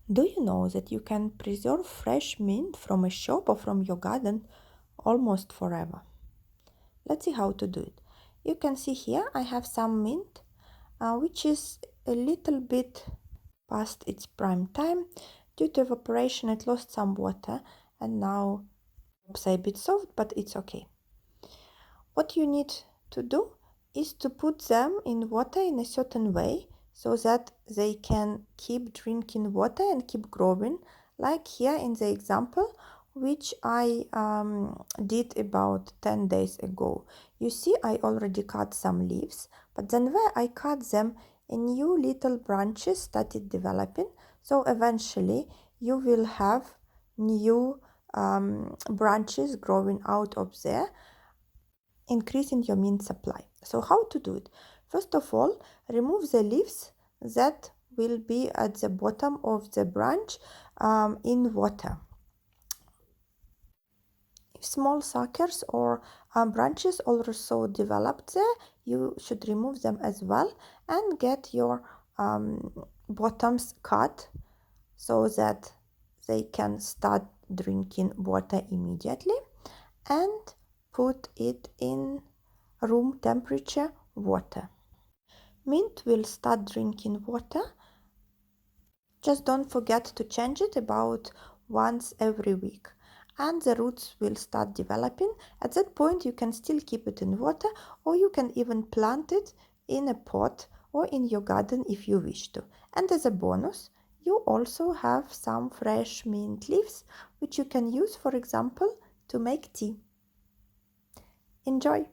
Do you know that you can preserve fresh mint from a shop or from your garden almost forever? Let's see how to do it. You can see here I have some mint which is a little bit past its prime time. Due to evaporation it lost some water and now it's a bit soft, but it's okay. What you need to do is to put them in water in a certain way so that they can keep drinking water and keep growing, like here in the example which I did about 10 days ago. You see I already cut some leaves, but then where I cut them, a new little branches started developing, so eventually you will have new branches growing out of there, increasing your mint supply. So how to do it? First of all, remove the leaves that will be at the bottom of the branch in water. If small suckers or branches also developed there, you should remove them as well and get your bottoms cut so that they can start drinking water immediately, and put it in room temperature water. Mint will start drinking water. Just don't forget to change it about once every week. And the roots will start developing. At that point, you can still keep it in water, or you can even plant it in a pot or in your garden if you wish to. And as a bonus, you also have some fresh mint leaves, which you can use, for example, to make tea. Enjoy!